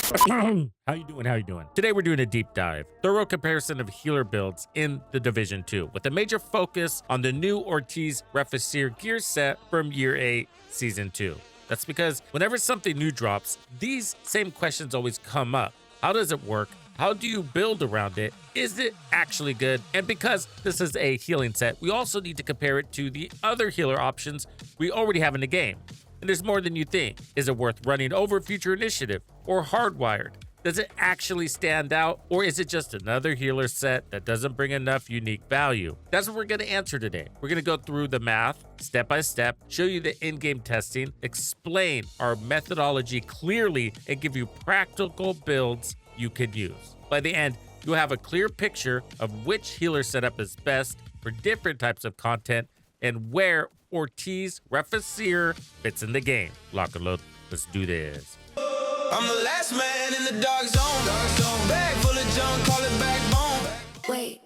How you doing? How you doing? Today we're doing a deep dive, thorough comparison of healer builds in the Division 2, with a major focus on the new Ortiz Reficere gear set from Year 8, Season 2. That's because whenever something new drops, these same questions always come up. How does it work? How do you build around it? Is it actually good? And because this is a healing set, we also need to compare it to the other healer options we already have in the game. And there's more than you think. Is it worth running over Future Initiative or Hardwired? Does it actually stand out, or is it just another healer set that doesn't bring enough unique value? That's what we're going to answer today. We're going to go through the math step by step, show you the in-game testing, explain our methodology clearly, and give you practical builds you can use. By the end, you'll have a clear picture of which healer setup is best for different types of content and where Ortiz Reficere fits in the game. Lock and load. Let's do this. I'm the last man in the dark zone. Bag full of junk, call it backbone. Wait.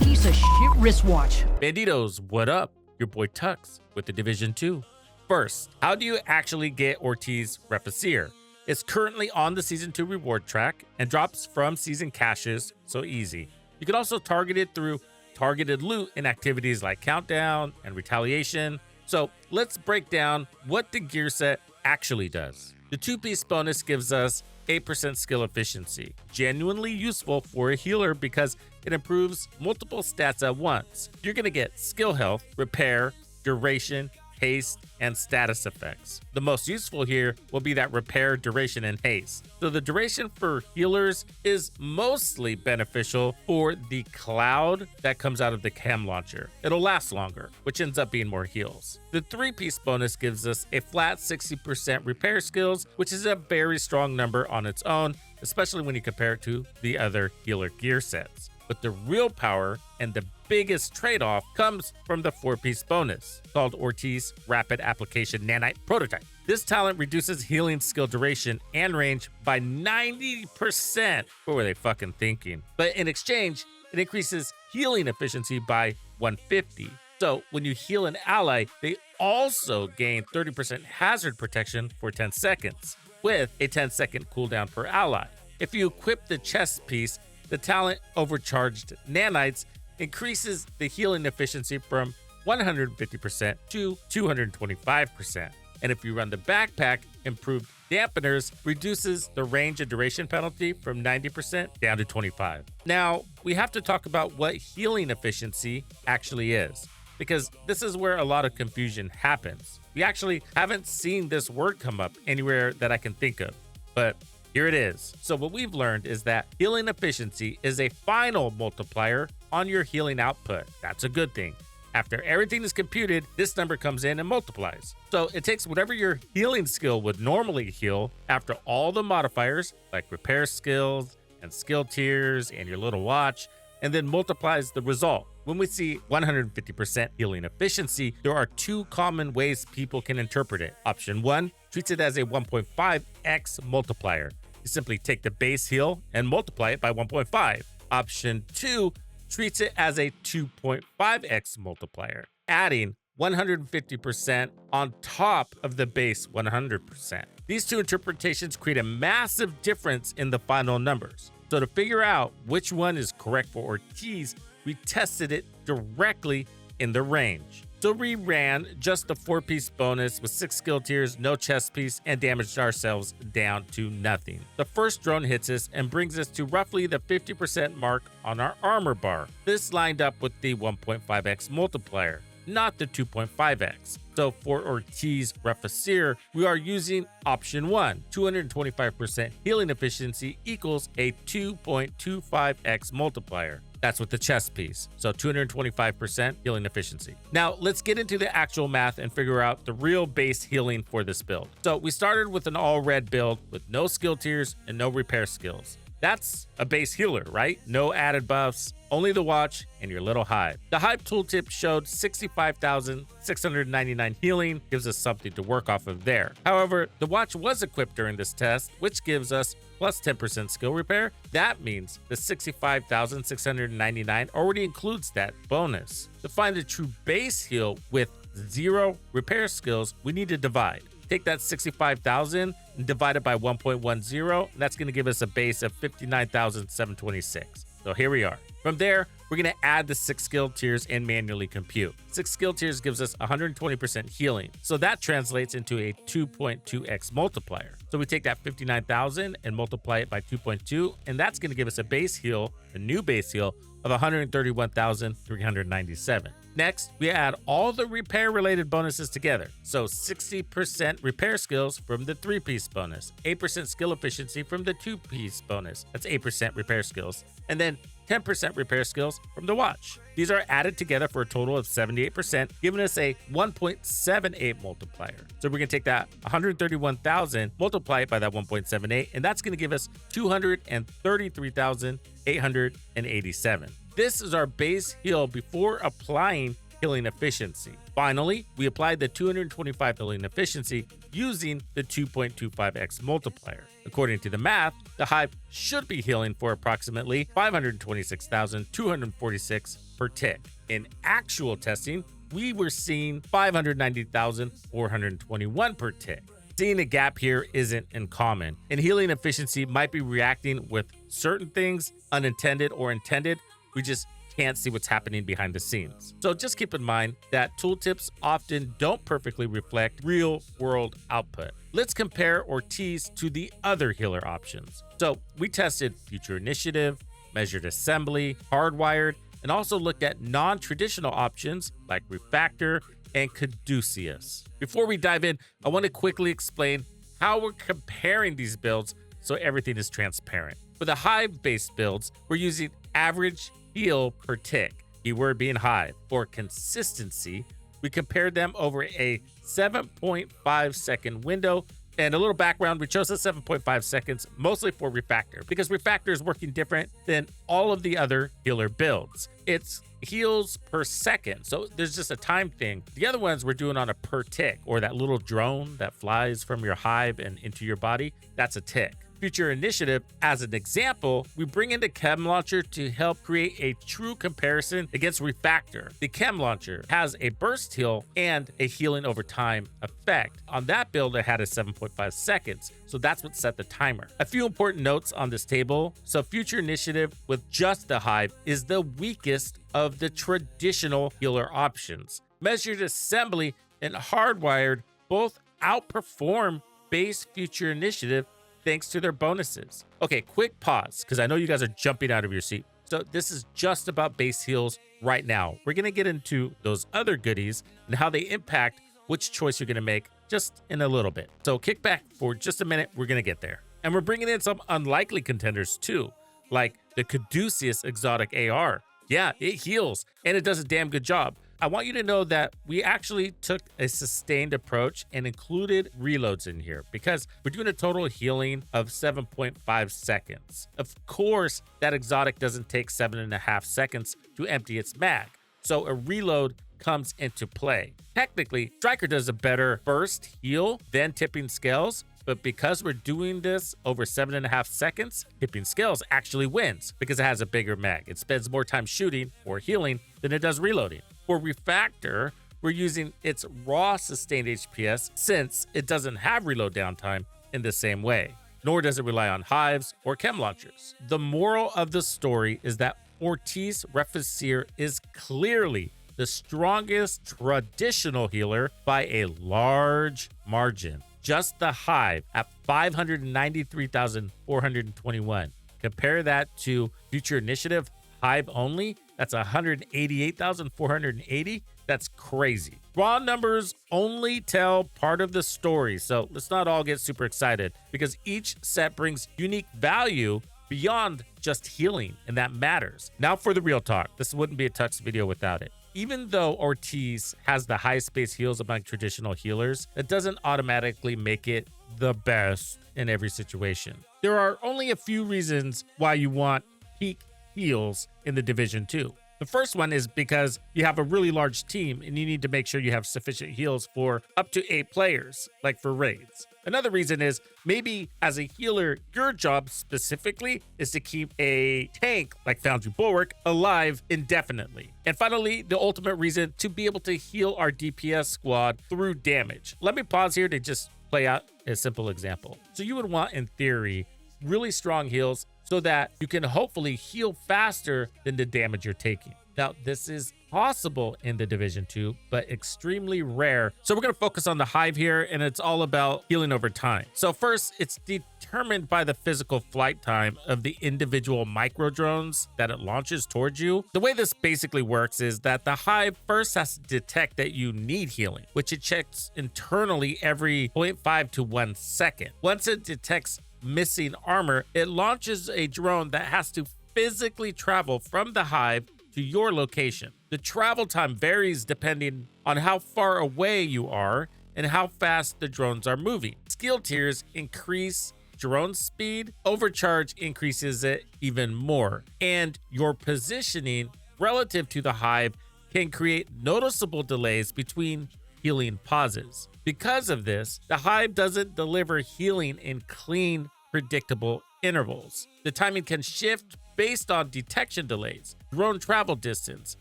Piece of shit wristwatch. Banditos, what up? Your boy Tux with the Division 2. First, how do you actually get Ortiz Reficere? It's currently on the Season 2 reward track and drops from season caches, so easy. You can also target it through targeted loot in activities like Countdown and Retaliation. So let's break down what the gear set actually does. The 2-piece bonus gives us 8% skill efficiency, genuinely useful for a healer because it improves multiple stats at once. You're going to get skill health, repair, duration, haste, and status effects. The most useful here will be that repair, duration, and haste. So the duration for healers is mostly beneficial for the cloud that comes out of the cam launcher. It'll last longer, which ends up being more heals. The 3-piece bonus gives us a flat 60% repair skills, which is a very strong number on its own, especially when you compare it to the other healer gear sets. But the real power and the biggest trade-off comes from the 4-piece bonus, called Ortiz Rapid Application Nanite Prototype. This talent reduces healing skill duration and range by 90%. What were they fucking thinking? But in exchange, it increases healing efficiency by 150. So when you heal an ally, they also gain 30% hazard protection for 10 seconds, with a 10-second cooldown per ally. If you equip the chest piece, the talent Overcharged Nanites increases the healing efficiency from 150% to 225%. And if you run the backpack, Improved Dampeners reduces the range and duration penalty from 90% down to 25%. Now, we have to talk about what healing efficiency actually is, because this is where a lot of confusion happens. We actually haven't seen this word come up anywhere that I can think of, but here it is. So what we've learned is that healing efficiency is a final multiplier on your healing output. That's a good thing. After everything is computed, this number comes in and multiplies. So it takes whatever your healing skill would normally heal after all the modifiers, like repair skills and skill tiers and your little watch, and then multiplies the result. When we see 150% healing efficiency, there are two common ways people can interpret it. Option 1 treats it as a 1.5x multiplier. You simply take the base heal and multiply it by 1.5. Option 2 treats it as a 2.5x multiplier, adding 150% on top of the base 100%. These two interpretations create a massive difference in the final numbers. So to figure out which one is correct for Ortiz, we tested it directly in the range. So we ran just the 4-piece bonus with 6 skill tiers, no chest piece, and damaged ourselves down to nothing. The first drone hits us and brings us to roughly the 50% mark on our armor bar. This lined up with the 1.5x multiplier, not the 2.5x. So for Ortiz Reficere, we are using option 1, 225% healing efficiency equals a 2.25x multiplier. That's with the chest piece, so 225% healing efficiency. Now let's get into the actual math and figure out the real base healing for this build. So we started with an all red build with no skill tiers and no repair skills. That's a base healer, right? No added buffs, only the watch and your little hive. The hive tooltip showed 65,699 healing, gives us something to work off of there. However, the watch was equipped during this test, which gives us plus 10% skill repair. That means the 65,699 already includes that bonus. To find the true base heal with 0 repair skills, we need to divide. take that 65,000 and divide it by 1.10, and that's going to give us a base of 59,726. So here we are. From there, we're going to add the 6 skill tiers and manually compute. 6 skill tiers gives us 120% healing. So that translates into a 2.2x multiplier. So we take that 59,000 and multiply it by 2.2, and that's going to give us a base heal, a new base heal of 131,397. Next, we add all the repair-related bonuses together. So 60% repair skills from the 3-piece bonus, 8% skill efficiency from the 2-piece bonus, that's 8% repair skills, and then 10% repair skills from the watch. These are added together for a total of 78%, giving us a 1.78 multiplier. So we're going to take that 131,000, multiply it by that 1.78, and that's going to give us 233,887. This is our base heal before applying healing efficiency. Finally, we applied the 225 healing efficiency using the 2.25x multiplier. According to the math, the Hive should be healing for approximately 526,246 per tick. In actual testing, we were seeing 590,421 per tick. Seeing a gap here isn't uncommon, and healing efficiency might be reacting with certain things, unintended or intended. We just can't see what's happening behind the scenes. So just keep in mind that tooltips often don't perfectly reflect real world output. Let's compare Ortiz to the other healer options. So we tested Future Initiative, Measured Assembly, Hardwired, and also looked at non-traditional options like Refactor and Caduceus. Before we dive in, I want to quickly explain how we're comparing these builds so everything is transparent. For the Hive-based builds, we're using average heal per tick, keyword being Hive. For consistency, we compared them over a 7.5 second window. And a little background, we chose the 7.5 seconds mostly for Refactor because Refactor is working different than all of the other healer builds. It's heals per second, so there's just a time thing. The other ones we're doing on a per tick, or that little drone that flies from your Hive and into your body, that's a tick. Future Initiative, as an example, we bring in the Chem Launcher to help create a true comparison against Refactor. The Chem Launcher has a burst heal and a healing over time effect. On that build, it had a 7.5 seconds, so that's what set the timer. A few important notes on this table. So Future Initiative with just the Hive is the weakest of the traditional healer options. Measured Assembly and Hardwired both outperform base Future Initiative thanks to their bonuses. Okay, quick pause, because I know you guys are jumping out of your seat. So this is just about base heals right now. We're gonna get into those other goodies and how they impact which choice you're gonna make just in a little bit. So kick back for just a minute, we're gonna get there. And we're bringing in some unlikely contenders too, like the Caduceus exotic AR. Yeah, it heals, and it does a damn good job. I want you to know that we actually took a sustained approach and included reloads in here because we're doing a total healing of 7.5 seconds. Of course, that exotic doesn't take 7.5 seconds to empty its mag, so a reload comes into play. Technically, Striker does a better burst heal than Tipping Scales, but because we're doing this over 7.5 seconds, Tipping Scales actually wins because it has a bigger mag. It spends more time shooting or healing than it does reloading. For Refactor, we're using its raw sustained HPS since it doesn't have reload downtime in the same way, nor does it rely on Hives or Chem Launchers. The moral of the story is that Ortiz Reficere is clearly the strongest traditional healer by a large margin. Just the Hive at 593,421. Compare that to Future Initiative Hive only, that's 188,480. That's crazy. Raw numbers only tell part of the story, so let's not all get super excited because each set brings unique value beyond just healing, and that matters. Now for the real talk. This wouldn't be a Tux video without it. Even though Ortiz has the highest base heals among traditional healers, it doesn't automatically make it the best in every situation. There are only a few reasons why you want peak heals in the Division 2. The first one is because you have a really large team and you need to make sure you have sufficient heals for up to 8 players, like for raids. Another reason is maybe as a healer, your job specifically is to keep a tank like Foundry Bulwark alive indefinitely. And finally, the ultimate reason to be able to heal our DPS squad through damage. Let me pause here to just play out a simple example. So you would want, in theory, really strong heals so that you can hopefully heal faster than the damage you're taking. Now, this is possible in the Division 2, but extremely rare. So we're going to focus on the Hive here, and it's all about healing over time. So first, it's determined by the physical flight time of the individual micro drones that it launches towards you. The way this basically works is that the Hive first has to detect that you need healing, which it checks internally every 0.5 to 1 second. Once it detects missing armor, it launches a drone that has to physically travel from the Hive to your location. The travel time varies depending on how far away you are and how fast the drones are moving. Skill tiers increase drone speed, overcharge increases it even more, and your positioning relative to the Hive can create noticeable delays between healing pauses. Because of this, the Hive doesn't deliver healing in clean, predictable intervals. The timing can shift based on detection delays, drone travel distance,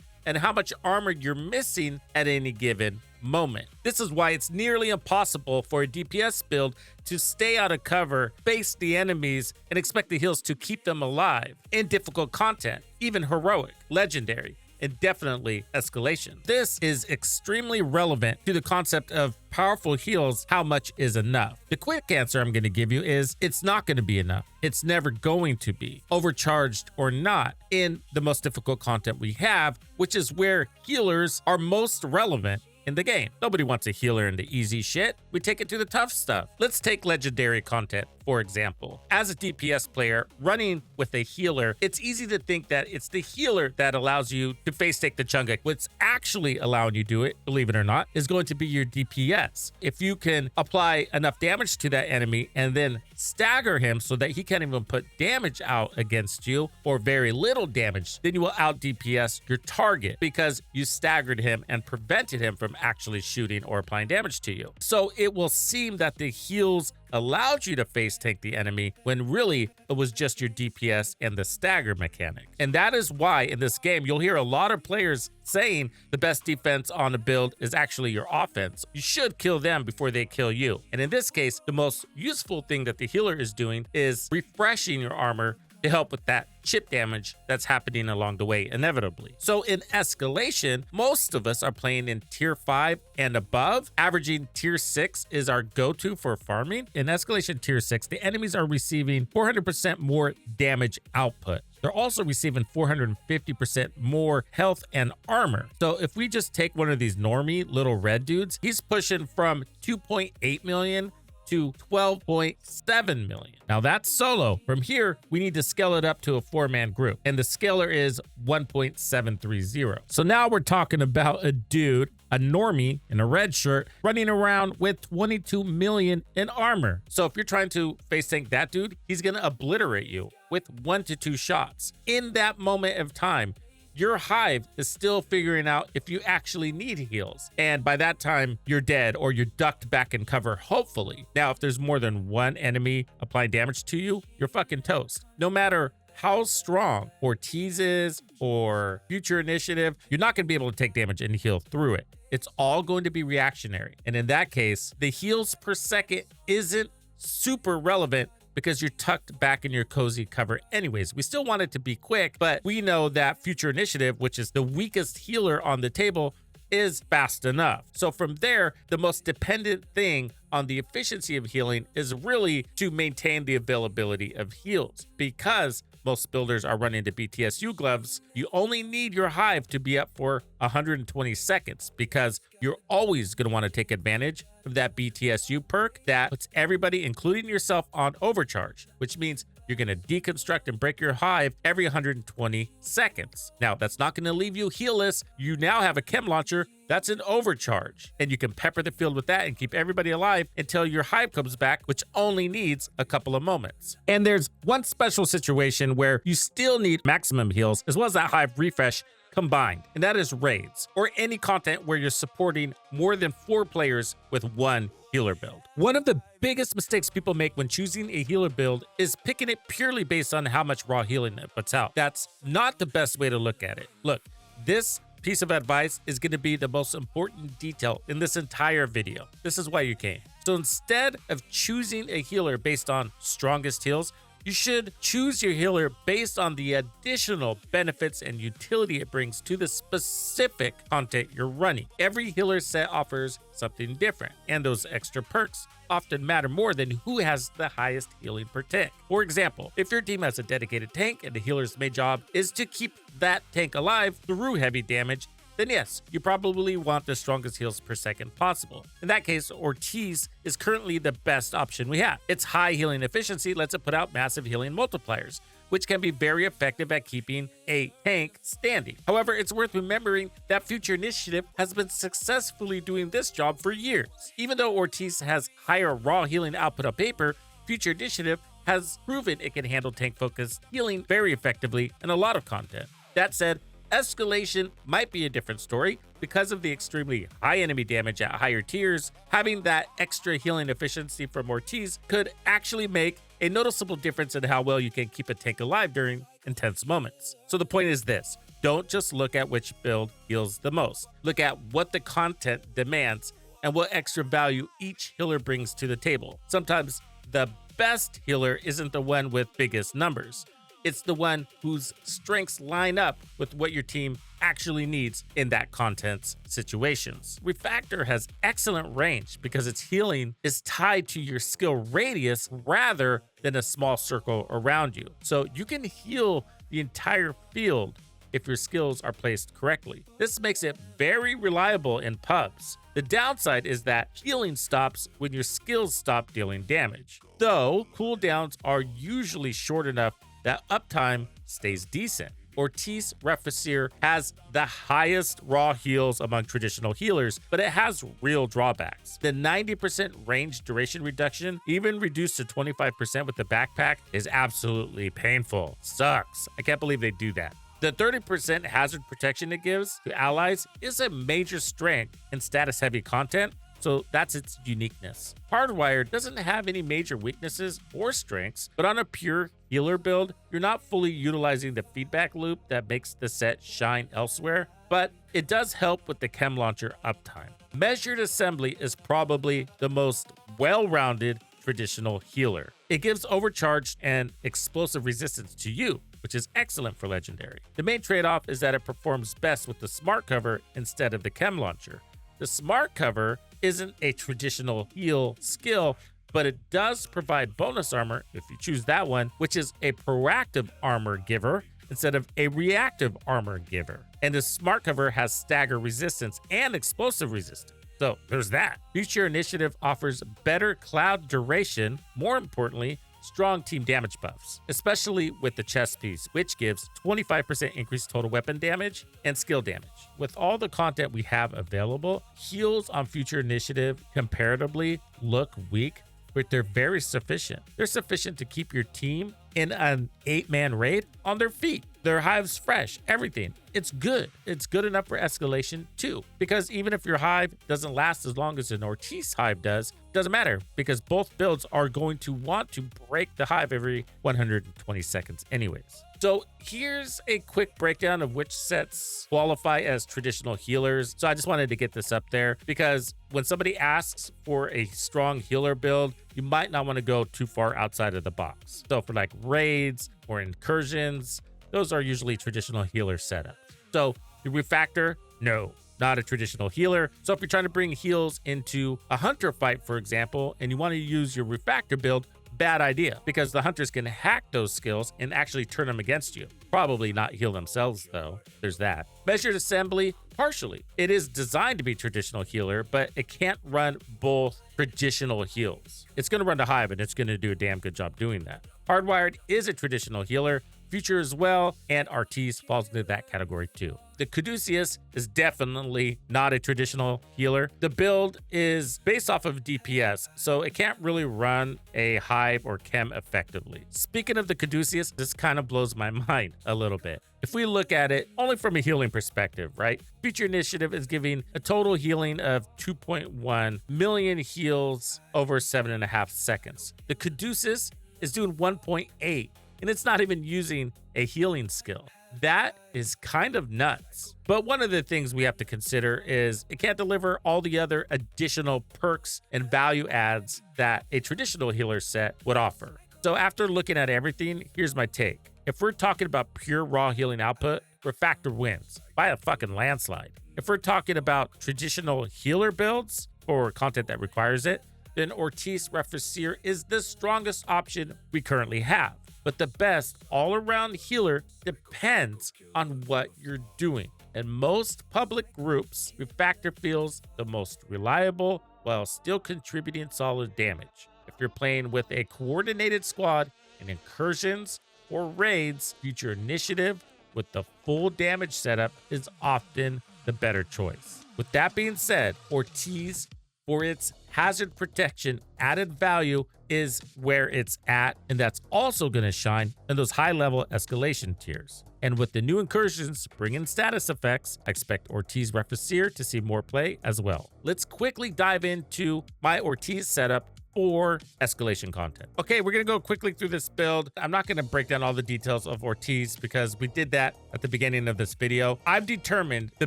and how much armor you're missing at any given moment. This is why it's nearly impossible for a DPS build to stay out of cover, face the enemies, and expect the heals to keep them alive in difficult content, even heroic, legendary, and definitely escalation. This is extremely relevant to the concept of powerful heals. How much is enough? The quick answer I'm going to give you is it's not going to be enough. It's never going to be, overcharged or not, in the most difficult content we have, which is where healers are most relevant in the game. Nobody wants a healer in the easy shit. We take it to the tough stuff. Let's take legendary content, for example. As a DPS player running with a healer, it's easy to think that it's the healer that allows you to face take the chunga. What's actually allowing you to do it, believe it or not, is going to be your DPS. If you can apply enough damage to that enemy and then stagger him so that he can't even put damage out against you, or very little damage, then you will out DPS your target because you staggered him and prevented him from actually shooting or applying damage to you. So it will seem that the heals allowed you to face tank the enemy when really it was just your DPS and the stagger mechanic. And that is why in this game you'll hear a lot of players saying the best defense on a build is actually your offense. You should kill them before they kill you. And in this case, the most useful thing that the healer is doing is refreshing your armor to help with that chip damage that's happening along the way inevitably. So in escalation, most of us are playing in tier 5 and above. Averaging tier 6 is our go-to for farming. In escalation tier 6, the enemies are receiving 400% more damage output. They're also receiving 450% more health and armor. So if we just take one of these normie little red dudes, he's pushing from 2.8 million to 12.7 million. Now that's solo. From here, we need to scale it up to a 4-man group, and the scaler is 1.730. So now we're talking about a dude, a normie in a red shirt, running around with 22 million in armor. So if you're trying to face tank that dude, he's gonna obliterate you with 1 to 2 shots. In that moment of time, your Hive is still figuring out if you actually need heals. And by that time, you're dead or you're ducked back in cover, hopefully. Now, if there's more than one enemy applying damage to you, you're fucking toast. No matter how strong Ortiz is or Future Initiative, you're not going to be able to take damage and heal through it. It's all going to be reactionary. And in that case, the heals per second isn't super relevant because you're tucked back in your cozy cover anyways. We still want it to be quick, but we know that Future Initiative, which is the weakest healer on the table, is fast enough. So from there, the most dependent thing on the efficiency of healing is really to maintain the availability of heals. Because most builders are running the BTSU gloves, you only need your Hive to be up for 120 seconds because you're always going to want to take advantage of that BTSU perk that puts everybody, including yourself, on overcharge, which means you're going to deconstruct and break your Hive every 120 seconds. Now, that's not going to leave you healless. You now have a chem launcher that's an overcharge, and you can pepper the field with that and keep everybody alive until your Hive comes back, which only needs a couple of moments. And there's one special situation where you still need maximum heals as well as that Hive refresh combined, and that is raids or any content where you're supporting more than 4 players with one healer build. One of the biggest mistakes people make when choosing a healer build is picking it purely based on how much raw healing it puts out. That's not the best way to look at it. Look, this piece of advice is going to be the most important detail in this entire video. This is why you came. So instead of choosing a healer based on strongest heals, you should choose your healer based on the additional benefits and utility it brings to the specific content you're running. Every healer set offers something different, and those extra perks often matter more than who has the highest healing per tank. For example, if your team has a dedicated tank and the healer's main job is to keep that tank alive through heavy damage, then yes, you probably want the strongest heals per second possible. In that case, Ortiz is currently the best option we have. Its high healing efficiency lets it put out massive healing multipliers, which can be very effective at keeping a tank standing. However, it's worth remembering that Future Initiative has been successfully doing this job for years. Even though Ortiz has higher raw healing output on paper, Future Initiative has proven it can handle tank-focused healing very effectively in a lot of content. That said, Escalation might be a different story. Because of the extremely high enemy damage at higher tiers, having that extra healing efficiency from Ortiz could actually make a noticeable difference in how well you can keep a tank alive during intense moments. So the point is this: don't just look at which build heals the most. Look at what the content demands and what extra value each healer brings to the table. Sometimes the best healer isn't the one with biggest numbers. It's the one whose strengths line up with what your team actually needs in that content's situations. Refactor has excellent range because its healing is tied to your skill radius rather than a small circle around you. So you can heal the entire field if your skills are placed correctly. This makes it very reliable in pubs. The downside is that healing stops when your skills stop dealing damage, though cooldowns are usually short enough that uptime stays decent. Ortiz Reficere has the highest raw heals among traditional healers, but it has real drawbacks. The 90% range duration reduction, even reduced to 25% with the backpack, is absolutely painful. Sucks. I can't believe they do that. The 30% hazard protection it gives to allies is a major strength in status-heavy content, so that's its uniqueness. Hardwired doesn't have any major weaknesses or strengths, but on a pure healer build, you're not fully utilizing the feedback loop that makes the set shine elsewhere, but it does help with the chem launcher uptime. Measured Assembly is probably the most well-rounded traditional healer. It gives overcharged and explosive resistance to you, which is excellent for Legendary. The main trade-off is that it performs best with the Smart Cover instead of the chem launcher. The Smart Cover isn't a traditional heal skill, but it does provide bonus armor if you choose that one, which is a proactive armor giver instead of a reactive armor giver. And the Smart Cover has stagger resistance and explosive resistance. So there's that. Future Initiative offers better cloud duration, more importantly, strong team damage buffs, especially with the chest piece, which gives 25% increased total weapon damage and skill damage. With all the content we have available, heals on Future Initiative comparatively look weak, but they're very sufficient. They're sufficient to keep your team in an 8-man raid on their feet. Their hive's fresh, everything. It's good. It's good enough for Escalation too, because even if your hive doesn't last as long as an Ortiz hive does, doesn't matter because both builds are going to want to break the hive every 120 seconds anyways. So here's a quick breakdown of which sets qualify as traditional healers. So I just wanted to get this up there because when somebody asks for a strong healer build, you might not want to go too far outside of the box. So for like raids or incursions, those are usually traditional healer setups. So the Refactor, no, not a traditional healer. So if you're trying to bring heals into a hunter fight, for example, and you want to use your Refactor build, bad idea, because the hunters can hack those skills and actually turn them against you. Probably not heal themselves though. There's that. Measured Assembly, partially. It is designed to be traditional healer, but it can't run both traditional heals. It's going to run the hive and it's going to do a damn good job doing that. Hardwired is a traditional healer, Future as well, and Ortiz falls into that category too. The Caduceus is definitely not a traditional healer. The build is based off of DPS, so it can't really run a hive or chem effectively. Speaking of the Caduceus, this kind of blows my mind a little bit. If we look at it only from a healing perspective, right? Future Initiative is giving a total healing of 2.1 million heals over 7.5 seconds. The Caduceus is doing 1.8, and it's not even using a healing skill. That is kind of nuts. But one of the things we have to consider is it can't deliver all the other additional perks and value adds that a traditional healer set would offer. So after looking at everything, here's my take. If we're talking about pure raw healing output, Refactor wins by a fucking landslide. If we're talking about traditional healer builds or content that requires it, then Ortiz Reficere is the strongest option we currently have. But the best all-around healer depends on what you're doing. In most public groups, Refactor feels the most reliable while still contributing solid damage. If you're playing with a coordinated squad in incursions or raids, Future Initiative with the full damage setup is often the better choice. With that being said, Ortiz, for its hazard protection added value, is where it's at, and that's also going to shine in those high-level escalation tiers. And with the new incursions bringing status effects, I expect Ortiz Reficere to see more play as well. Let's quickly dive into my Ortiz setup for escalation content. Okay, we're gonna go quickly through this build. I'm not gonna break down all the details of Ortiz because we did that at the beginning of this video. I've determined the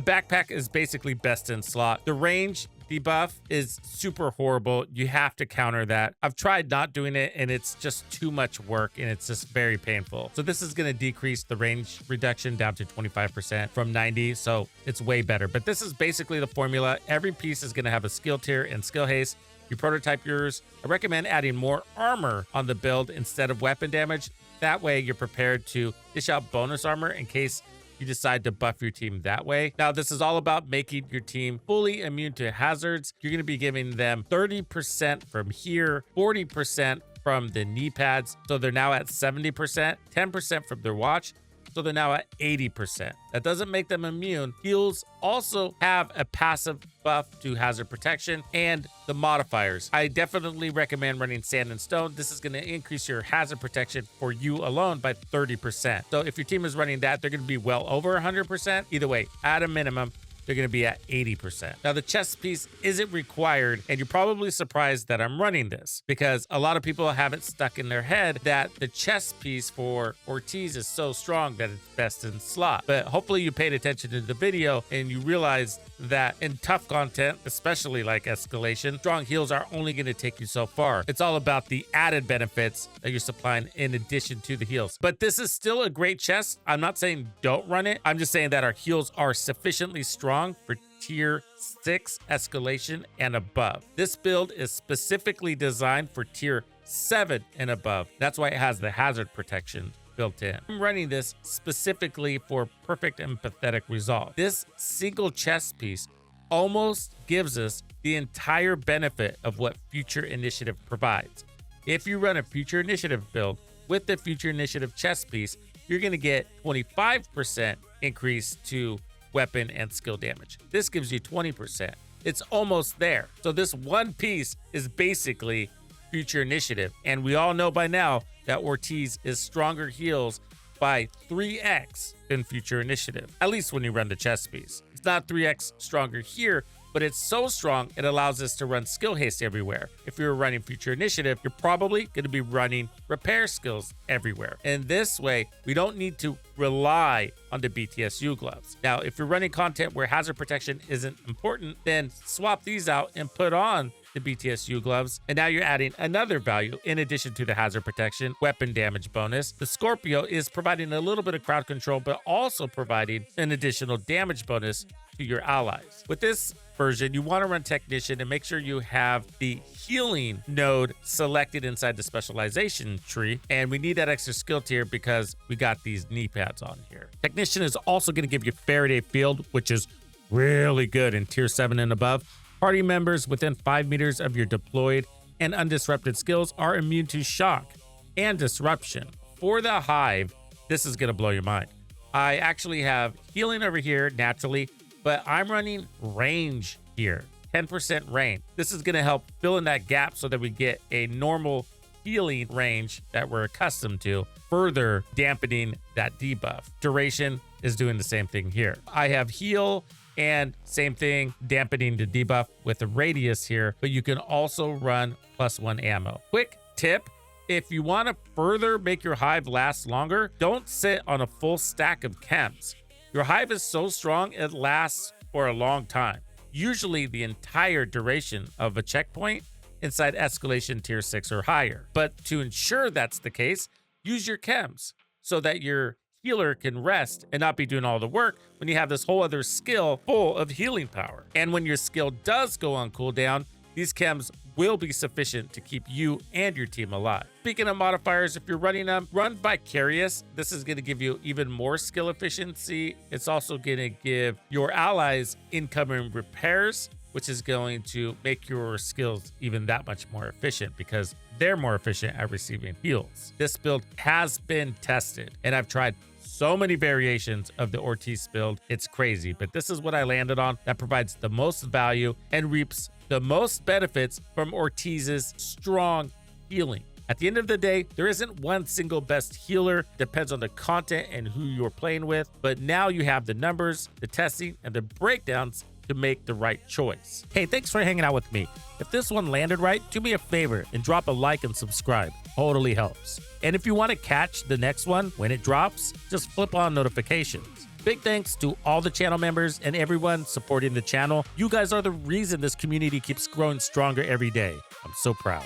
backpack is basically best in slot. The range debuff is super horrible. You have to counter that. I've tried not doing it and it's just too much work and it's just very painful. So this is going to decrease the range reduction down to 25% from 90. So it's way better. But this is basically the formula. Every piece is going to have a skill tier and skill haste. You prototype yours. I recommend adding more armor on the build instead of weapon damage. That way you're prepared to dish out bonus armor in case you decide to buff your team that way. Now, this is all about making your team fully immune to hazards. You're going to be giving them 30% from here, 40% from the knee pads. So they're now at 70%, 10% from their watch. So they're now at 80%. That doesn't make them immune. Heals also have a passive buff to hazard protection and the modifiers. I definitely recommend running sand and stone. This is going to increase your hazard protection for you alone by 30%. So if your team is running that, they're going to be well over 100%. Either way, at a minimum, they're going to be at 80%. Now, the chest piece isn't required, and you're probably surprised that I'm running this because a lot of people have it stuck in their head that the chest piece for Ortiz is so strong that it's best in slot. But hopefully you paid attention to the video and you realized that in tough content, especially like escalation, strong heals are only going to take you so far. It's all about the added benefits that you're supplying in addition to the heals. But this is still a great chest. I'm not saying don't run it. I'm just saying that our heals are sufficiently strong for tier 6 escalation and above. This build is specifically designed for tier 7 and above. That's why it has the hazard protection built in. I'm running this specifically for perfect and pathetic resolve. This single chest piece almost gives us the entire benefit of what Future Initiative provides. If you run a Future Initiative build with the Future Initiative chest piece, you're going to get 25% increase to weapon and skill damage. This gives you 20%. It's almost there. So this one piece is basically Future Initiative. And we all know by now that Ortiz is stronger heals by 3x than Future Initiative, at least when you run the chest piece. It's not 3x stronger here, but it's so strong it allows us to run skill haste everywhere. If you're running Future Initiative, you're probably going to be running repair skills everywhere. And this way, we don't need to rely on the BTSU gloves. Now, if you're running content where hazard protection isn't important, then swap these out and put on the BTSU gloves, and now you're adding another value in addition to the hazard protection, weapon damage bonus. The Scorpio is providing a little bit of crowd control, but also providing an additional damage bonus to your allies. With this version, you want to run Technician and make sure you have the healing node selected inside the specialization tree, and we need that extra skill tier because we got these knee pads on here. Technician is also going to give you Faraday Field, which is really good in tier 7 and above. Party members within 5 meters of your deployed and undisrupted skills are immune to shock and disruption. For the Hive, this is going to blow your mind. I actually have healing over here naturally, but I'm running range here, 10% range. This is going to help fill in that gap so that we get a normal healing range that we're accustomed to, further dampening that debuff. Duration is doing the same thing here. I have heal and same thing, dampening the debuff with the radius here, but you can also run +1 ammo. Quick tip, If you want to further make your hive last longer, don't sit on a full stack of chems. Your hive is so strong it lasts for a long time, usually the entire duration of a checkpoint inside Escalation Tier 6 or higher. But to ensure that's the case, use your chems so that your healer can rest and not be doing all the work when you have this whole other skill full of healing power. And when your skill does go on cooldown, these chems will be sufficient to keep you and your team alive. Speaking of modifiers, if you're running them, run Vicarious. This is going to give you even more skill efficiency. It's also going to give your allies incoming repairs, which is going to make your skills even that much more efficient because they're more efficient at receiving heals. This build has been tested, and I've tried so many variations of the Ortiz build. It's crazy, but this is what I landed on that provides the most value and reaps the most benefits from Ortiz's strong healing. At the end of the day, there isn't one single best healer. Depends on the content and who you're playing with. But now you have the numbers, the testing, and the breakdowns to make the right choice. Hey, thanks for hanging out with me. If this one landed right, do me a favor and drop a like and subscribe. Totally helps. And if you want to catch the next one when it drops, just flip on notifications. Big thanks to all the channel members and everyone supporting the channel. You guys are the reason this community keeps growing stronger every day. I'm so proud.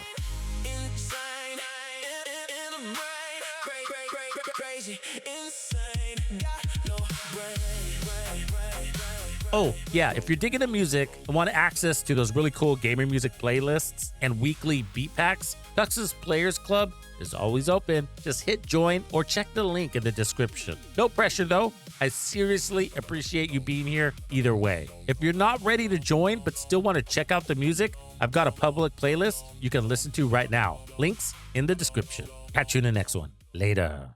Oh, yeah, if you're digging the music and want access to those really cool gamer music playlists and weekly beat packs, Caduceus Players Club is always open. Just hit join or check the link in the description. No pressure though. I seriously appreciate you being here either way. If you're not ready to join but still want to check out the music, I've got a public playlist you can listen to right now. Links in the description. Catch you in the next one. Later.